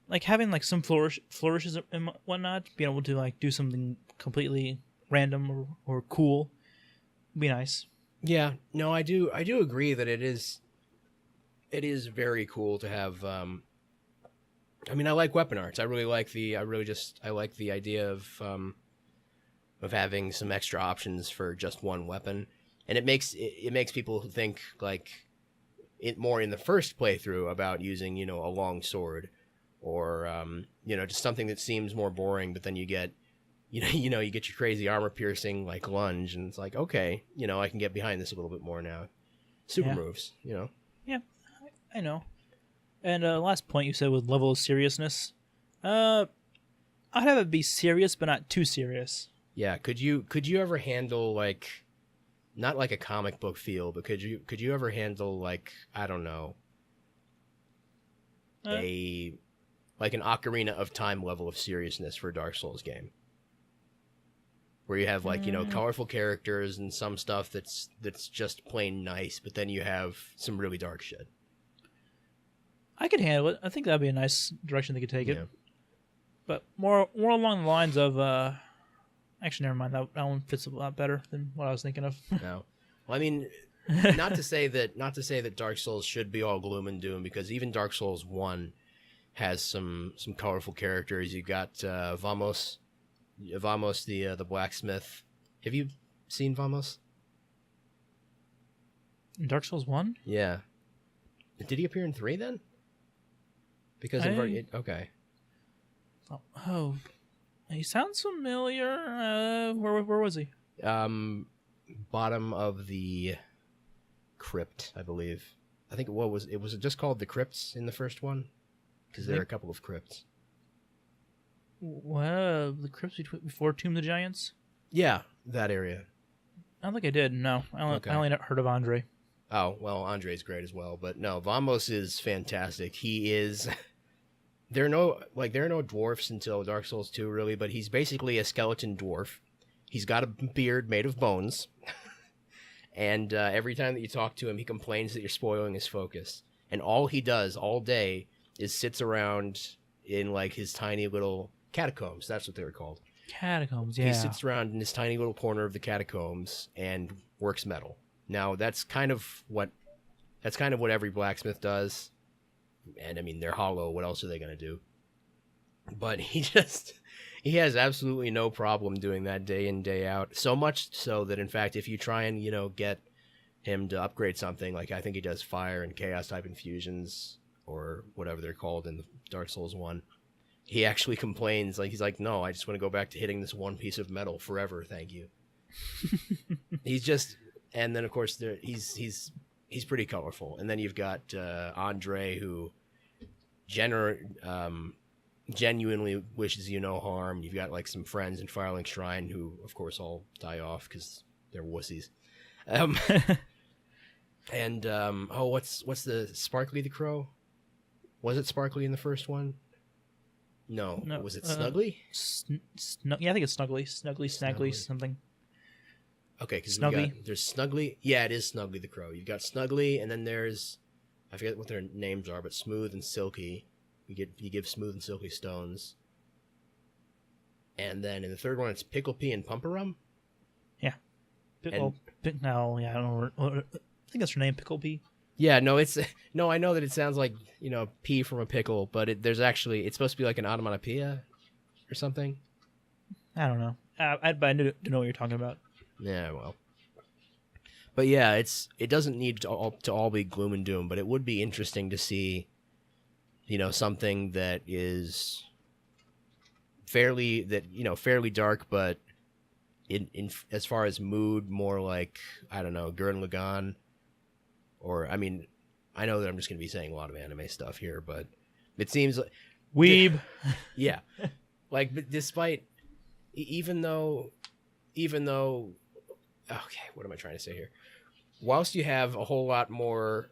like having like some flourishes and whatnot, being able to like do something completely random or cool would be nice. Yeah, no, I do agree that it is very cool to have. I mean, I like weapon arts. I like the idea of having some extra options for just one weapon, and it makes people think like it more in the first playthrough about using a long sword, or just something that seems more boring, but then you get. You get your crazy armor piercing like lunge, and it's like, okay, I can get behind this a little bit more now. Super moves, Yeah, I know. And last point you said with level of seriousness, I'd have it be serious, but not too serious. Yeah, could you ever handle like, not like a comic book feel, but could you ever handle like, I don't know, like an Ocarina of Time level of seriousness for a Dark Souls game? Where you have like, colorful characters and some stuff that's just plain nice, but then you have some really dark shit. I could handle it. I think that'd be a nice direction they could take it. But more along the lines of actually never mind, that one fits a lot better than what I was thinking of. No. Well, I mean, not to say that Dark Souls should be all gloom and doom, because even Dark Souls 1 has some colorful characters. You got Vamos, the blacksmith. Have you seen Vamos? Dark Souls 1? Yeah. Did he appear in 3 then? Because okay. Oh, He sounds familiar. Where was he? Bottom of the crypt, I believe. I think it was just called the crypts in the first one, because there are a couple of crypts. Well, the crypts before Tomb of the Giants. Yeah, that area. I don't think I did. No, I only heard of Andre. Oh well, Andre's great as well, but no, Vamos is fantastic. He is. There are no dwarfs until Dark Souls 2, really, but he's basically a skeleton dwarf. He's got a beard made of bones, and every time that you talk to him, he complains that you're spoiling his focus. And all he does all day is sits around in like his tiny little catacombs. That's what they were called. Catacombs, yeah. He sits around in this tiny little corner of the catacombs and works metal. Now that's kind of what every blacksmith does. And I mean, they're hollow. What else are they going to do? But he has absolutely no problem doing that day in, day out. So much so that, in fact, if you try and, get him to upgrade something, like I think he does fire and chaos type infusions or whatever they're called in the Dark Souls 1, he actually complains. Like, he's like, no, I just want to go back to hitting this one piece of metal forever. Thank you. And then of course he's pretty colorful. And then you've got Andre, who genuinely wishes you no harm. You've got like some friends in Firelink Shrine who, of course, all die off because they're wussies. What's the Sparkly the Crow? Was it Sparkly in the first one? No. Was it Snuggly? Yeah, I think it's Snuggly. Snaggly, something. Okay, because Snuggly. There's Snuggly. Yeah, it is Snuggly the Crow. You've got Snuggly, and then there's, I forget what their names are, but Smooth and Silky. You give Smooth and Silky stones. And then in the third one, it's Pickle Pea and Pumperum. Yeah. I don't know. I think that's her name, Pickle Pea. Yeah, no, I know that it sounds like, pea from a pickle, but it's supposed to be like an onomatopoeia or something. I don't know. I don't know what you're talking about. Yeah, well. But yeah, it doesn't need to all be gloom and doom, but it would be interesting to see, something that is fairly dark, but in as far as mood, more like, I don't know, Gurren Lagann. Or, I mean, I know that I'm just going to be saying a lot of anime stuff here, but it seems like... Weeb! Yeah. Like, but despite... Even though... Okay, what am I trying to say here? Whilst you have a whole lot more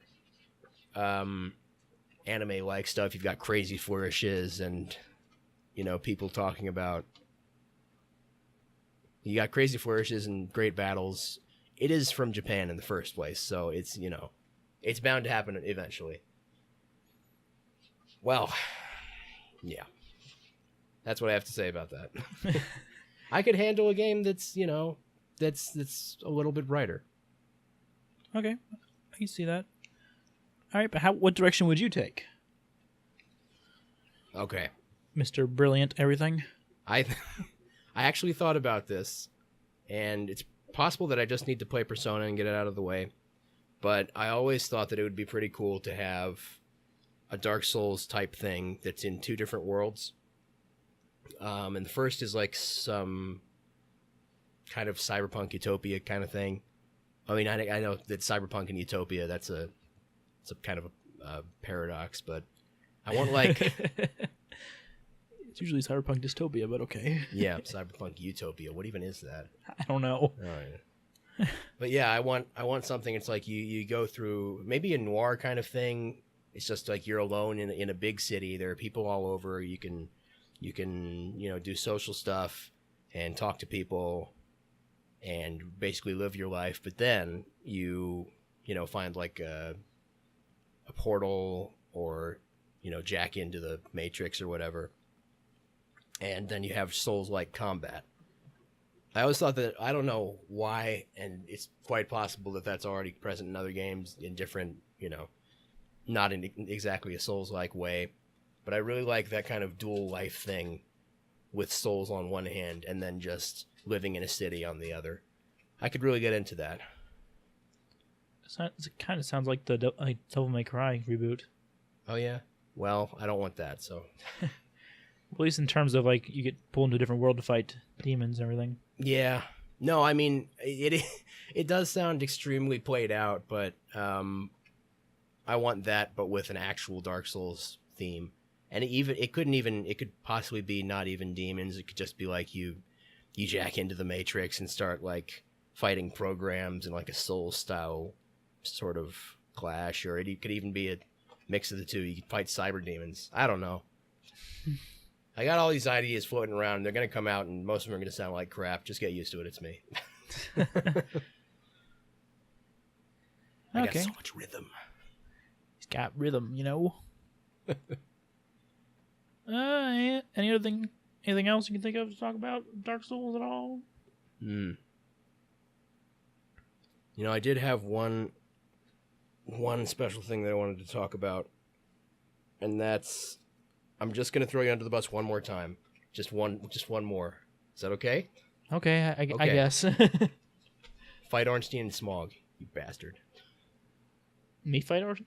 anime-like stuff, you've got crazy flourishes and, people talking about... You got crazy flourishes and great battles. It is from Japan in the first place, so it's, it's bound to happen eventually. Well, yeah. That's what I have to say about that. I could handle a game that's, that's a little bit brighter. Okay, I can see that. All right, but what direction would you take? Okay. Mr. Brilliant Everything? I actually thought about this, and it's possible that I just need to play Persona and get it out of the way, but I always thought that it would be pretty cool to have a Dark Souls type thing that's in two different worlds. And the first is like some kind of cyberpunk utopia kind of thing. I mean, I know that cyberpunk and utopia, it's a kind of a paradox, but I want like... It's usually cyberpunk dystopia, but okay. Yeah, cyberpunk utopia. What even is that? I don't know. All right. But yeah, I want something. It's like you go through maybe a noir kind of thing. It's just like you're alone in a big city. There are people all over. You can do social stuff and talk to people and basically live your life. But then you find like a portal or jack into the Matrix or whatever. And then you have Souls-like combat. I always thought that, I don't know why, and it's quite possible that that's already present in other games in different, not in exactly a Souls-like way, but I really like that kind of dual life thing with Souls on one hand and then just living in a city on the other. I could really get into that. It kind of sounds like the Devil May Cry reboot. Oh, yeah? Well, I don't want that, so... At least in terms of like you get pulled into a different world to fight demons and everything. Yeah. No, I mean it does sound extremely played out, but I want that, but with an actual Dark Souls theme. And it could possibly be not even demons. It could just be like you jack into the Matrix and start like fighting programs in like a Souls style sort of clash, or it could even be a mix of the two. You could fight cyber demons. I don't know. I got all these ideas floating around. They're going to come out, and most of them are going to sound like crap. Just get used to it. It's me. I got so much rhythm. He's got rhythm, you know. Anything else you can think of to talk about Dark Souls at all? You know, I did have one special thing that I wanted to talk about, and that's I'm just gonna throw you under the bus one more time. Just one more. Is that okay? Okay, I guess. Fight Ornstein and Smog, you bastard. Me fight Ornstein?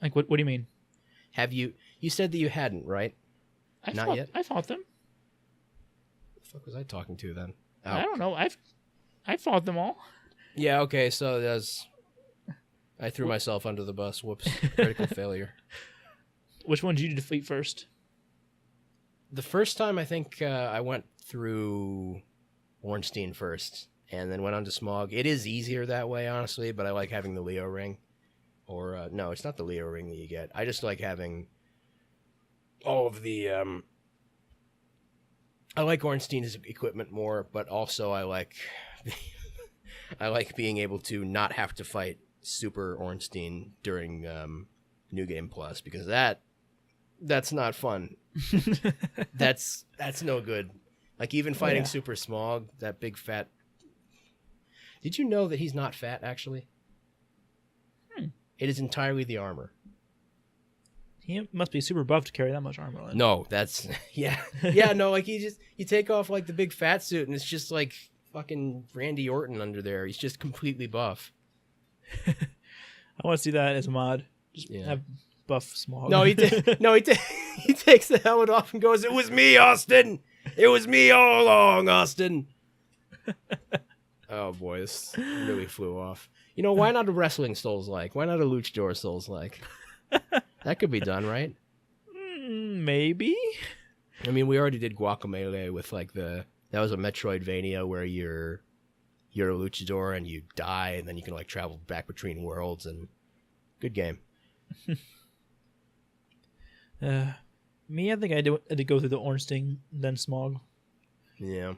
Like what do you mean? Have you said that you hadn't, right? Not yet? I fought them. What the fuck was I talking to then? Oh. I don't know. I fought them all. Yeah, okay, so I threw myself under the bus. Whoops. Critical failure. Which one did you defeat first? The first time, I think I went through Ornstein first, and then went on to Smog. It is easier that way, honestly, but I like having the Leo ring. Or, no, it's not the Leo ring that you get. I just like having all of the... I like Ornstein's equipment more, but also I like... I like being able to not have to fight Super Ornstein during New Game Plus, because that's not fun. that's no good. Like even fighting Super Smog, that big fat. Did you know that he's not fat actually? It is entirely the armor. He must be super buff to carry that much armor on. No, that's no. Like you take off like the big fat suit and it's just like fucking Randy Orton under there. He's just completely buff. I want to see that as a mod. Just have buff Smog. No, he takes the helmet off and goes, "It was me, Austin. It was me all along, Austin." Oh boy, this really flew off. You know, why not a wrestling Souls-like? Why not a luchador Souls-like? That could be done, right? Maybe. I mean, we already did Guacamelee with like that was a Metroidvania where you're a luchador and you die and then you can like travel back between worlds, and good game. Me, I think I had to go through the Ornstein, then Smog. Yeah.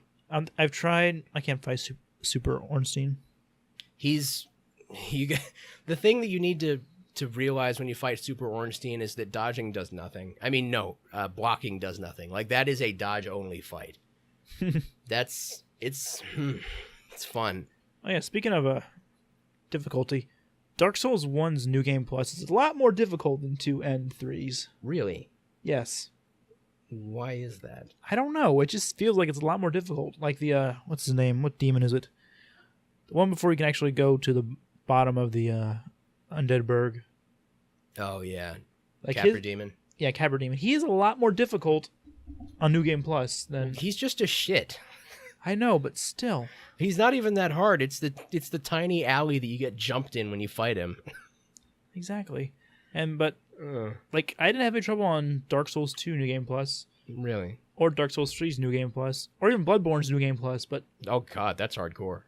I've tried. I can't fight Super Ornstein. The thing that you need to realize when you fight Super Ornstein is that dodging does nothing. I mean, no, blocking does nothing. Like that is a dodge only fight. It's fun. Oh yeah, speaking of difficulty, Dark Souls 1's New Game Plus is a lot more difficult than 2 and 3's. Really? Yes. Why is that? I don't know. It just feels like it's a lot more difficult. Like the what's his name? What demon is it? The one before you can actually go to the bottom of the Undead Berg. Oh yeah, like Capra Demon. Yeah, Capra Demon. He is a lot more difficult on New Game Plus than. He's just a shit. I know, but still, he's not even that hard. It's the tiny alley that you get jumped in when you fight him. Exactly, like I didn't have any trouble on Dark Souls 2 New Game Plus. Really? Or Dark Souls 3's New Game Plus, or even Bloodborne's New Game Plus. But oh god, that's hardcore.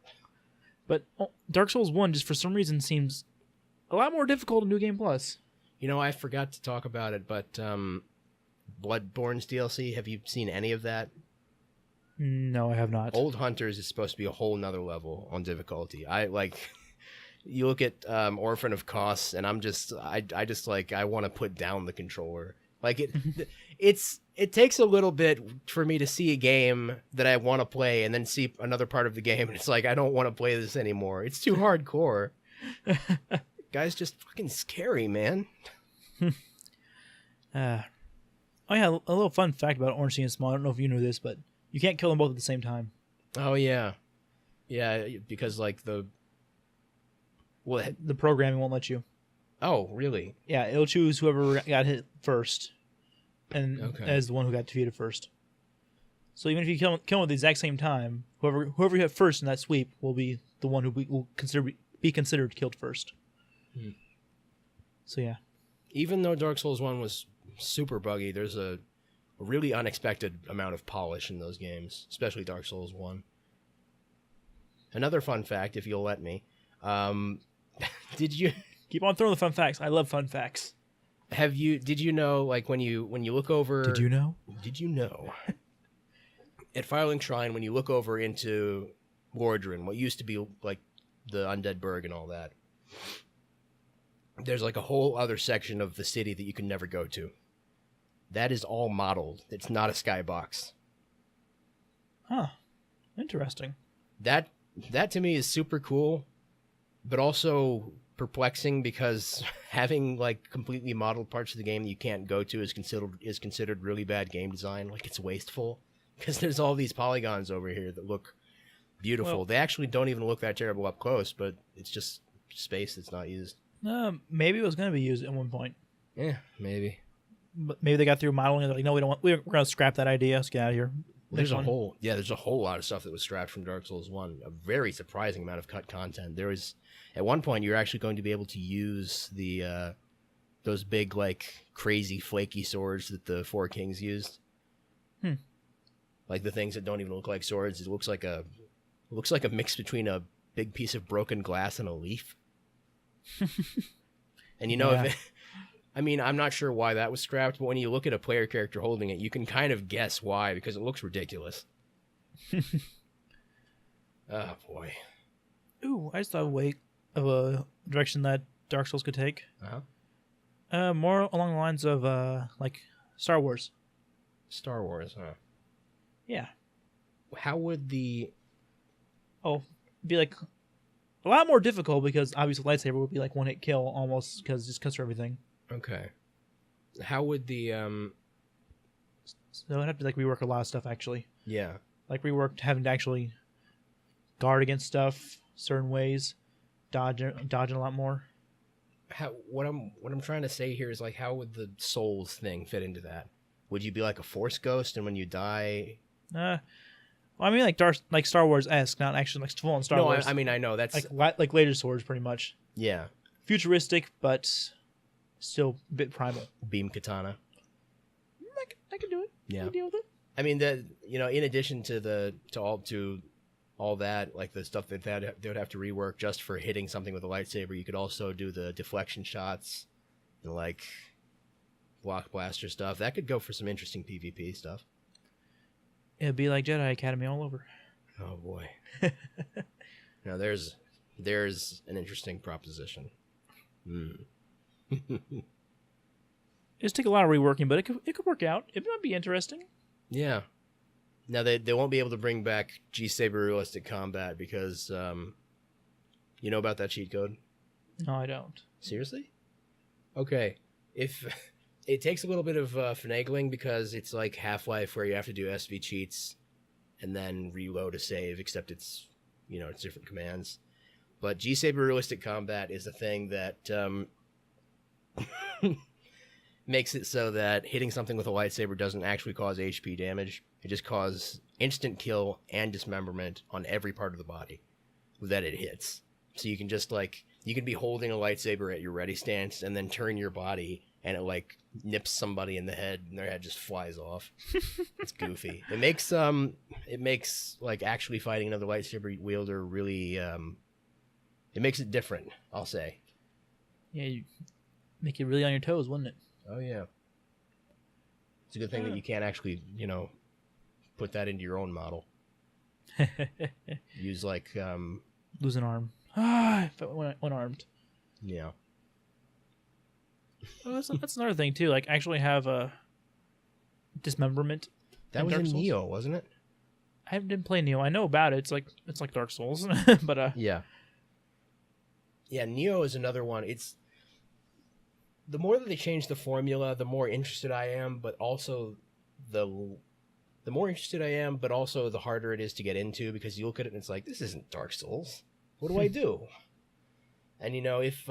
But Dark Souls 1 just for some reason seems a lot more difficult in New Game Plus. You know, I forgot to talk about it, but Bloodborne's DLC, have you seen any of that? No, I have not. Old Hunters is supposed to be a whole nother level on difficulty. You look at Orphan of Kos, and I want to put down the controller. Like it takes a little bit for me to see a game that I want to play and then see another part of the game, and it's like I don't want to play this anymore. It's too hardcore. Guy's just fucking scary, man. Oh yeah, a little fun fact about Ornstein and Small. I don't know if you knew this, but you can't kill them both at the same time. Oh yeah, because like the programming won't let you. Oh really? Yeah, it'll choose whoever got hit first. and Okay. as the one who got defeated first. So even if you kill him at the exact same time, whoever you have first in that sweep will be the one who will be considered killed first. So yeah. Even though Dark Souls 1 was super buggy, there's a really unexpected amount of polish in those games, especially Dark Souls 1. Another fun fact, if you'll let me, did you Keep on throwing the fun facts? I love fun facts. did you know, like, when you look over... Did you know? Did you know? At Firelink Shrine, when you look over into Lordran, what used to be, like, the Undead Burg and all that, there's, like, a whole other section of the city that you can never go to. That is all modeled. It's not a skybox. Huh. Interesting. That to me is super cool, but also perplexing because having like completely modeled parts of the game that you can't go to is considered really bad game design. Like, it's wasteful because there's all these polygons over here that look beautiful. Well, they actually don't even look that terrible up close, but it's just space that's not used. Maybe it was going to be used at one point. Yeah, maybe. But maybe they got through modeling and they're like, no, we don't want. We're going to scrap that idea. Let's get out of here. There's a whole lot of stuff that was scrapped from Dark Souls 1. A very surprising amount of cut content. There was, at one point, you're actually going to be able to use the those big, like, crazy flaky swords that the Four Kings used. Like the things that don't even look like swords. It looks like a mix between a big piece of broken glass and a leaf. And I mean, I'm not sure why that was scrapped, but when you look at a player character holding it, you can kind of guess why, because it looks ridiculous. Oh, boy. Ooh, I just thought of a direction that Dark Souls could take. More along the lines of, like, Star Wars. Star Wars, huh? Yeah. How would the... Oh, be like a lot more difficult because obviously lightsaber would be like one hit kill almost because it just cuts through everything. Okay. How would the So I'd have to like rework a lot of stuff actually. Yeah. Like rework having to actually guard against stuff certain ways, dodging a lot more. What I'm trying to say here is, like, how would the souls thing fit into that? Would you be like a force ghost, and when you die? Well, I mean like Star Wars-esque, not actually like full on Star Wars. No, I mean I know that's like laser swords pretty much. Yeah. Futuristic, but still a bit primal. Beam katana. I can do it. Yeah. I can deal with it. I mean, in addition to all that, like the stuff that they would have to rework just for hitting something with a lightsaber, you could also do the deflection shots and like block blaster stuff. That could go for some interesting PvP stuff. It'd be like Jedi Academy all over. Oh boy. Now there's an interesting proposition. It'd take a lot of reworking, but it could work out. It might be interesting. Yeah. Now they won't be able to bring back G-Saber realistic combat because you know about that cheat code? No, I don't. Seriously? Okay. If it takes a little bit of finagling because it's like Half-Life where you have to do SV cheats and then reload a save, except it's different commands. But G-Saber realistic combat is a thing that makes it so that hitting something with a lightsaber doesn't actually cause HP damage. It just causes instant kill and dismemberment on every part of the body that it hits. So you can just you can be holding a lightsaber at your ready stance and then turn your body and it nips somebody in the head and their head just flies off. It's goofy. It makes actually fighting another lightsaber wielder really it makes it different, I'll say. Yeah, you make you really on your toes, wouldn't it? Oh yeah. It's a good thing that you can't actually, put that into your own model. Use lose an arm. If I went unarmed. Yeah. Well, that's another thing too. Like actually have a dismemberment. That was in Neo, wasn't it? I didn't play Neo. I know about it. It's like Dark Souls, but yeah. Yeah, Neo is another one. It's the more that they change the formula, the more interested I am, but also the more interested I am, but also the harder it is to get into because you look at it and it's like, this isn't Dark Souls. What do I do? And if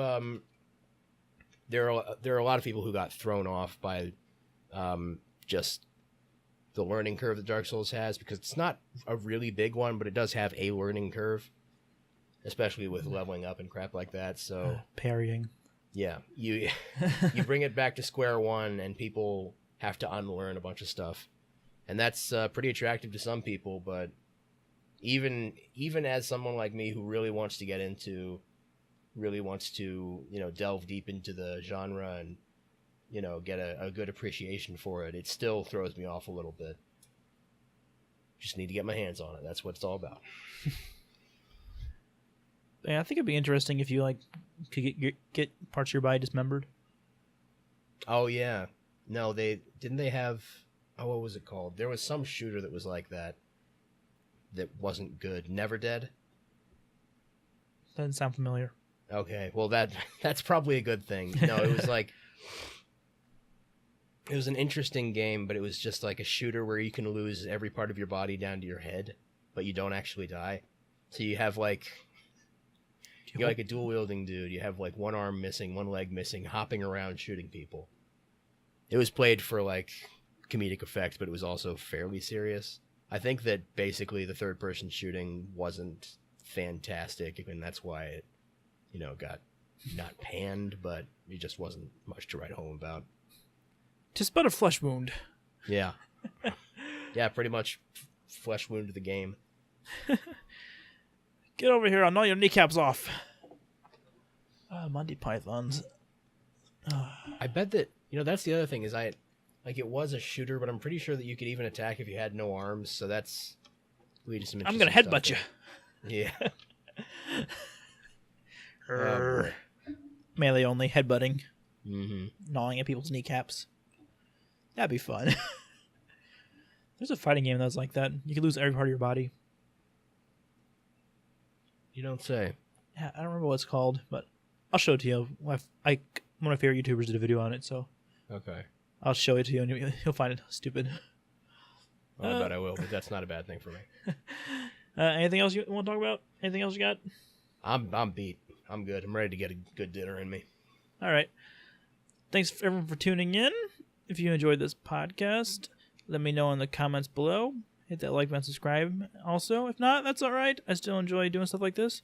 there are a lot of people who got thrown off by just the learning curve that Dark Souls has, because it's not a really big one, but it does have a learning curve, especially with leveling up and crap like that. So parrying. Yeah, you bring it back to square one, and people have to unlearn a bunch of stuff, and that's pretty attractive to some people. But even as someone like me who really wants to delve deep into the genre and get a good appreciation for it, it still throws me off a little bit. Just need to get my hands on it. That's what it's all about. Yeah, I think it'd be interesting if you could get parts of your body dismembered. Oh yeah, no, they have. Oh, what was it called? There was some shooter that was like that. That wasn't good. Never Dead. Doesn't sound familiar. Okay, well that's probably a good thing. No, it was it was an interesting game, but it was just like a shooter where you can lose every part of your body down to your head, but you don't actually die. So you have you're like a dual wielding dude. You have one arm missing, one leg missing, hopping around shooting people. It was played for comedic effect, but it was also fairly serious. I think that basically the third person shooting wasn't fantastic, and that's why it, got not panned, but it just wasn't much to write home about. 'Tis but a flesh wound. Yeah. Yeah, pretty much flesh wound to the game. Get over here, I'll gnaw your kneecaps off. Monty Pythons. I bet that, that's the other thing is it was a shooter, but I'm pretty sure that you could even attack if you had no arms, so that's lead to some I'm gonna headbutt you. Yeah. Melee only, headbutting. Mm-hmm. Gnawing at people's kneecaps. That'd be fun. There's a fighting game that was like that. You could lose every part of your body. You don't say. Yeah, I don't remember what it's called, but I'll show it to you. One of my favorite YouTubers did a video on it, so okay. I'll show it to you, and you'll find it stupid. Well, I bet I will, but that's not a bad thing for me. Anything else you want to talk about? Anything else you got? I'm beat. I'm good. I'm ready to get a good dinner in me. All right. Thanks everyone for tuning in. If you enjoyed this podcast, let me know in the comments below. Hit that like button, subscribe. Also, if not, that's all right. I still enjoy doing stuff like this.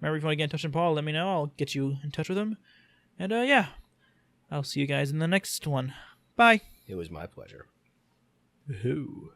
Remember, if you want to get in touch with Paul, let me know. I'll get you in touch with him. And yeah, I'll see you guys in the next one. Bye. It was my pleasure. Woohoo.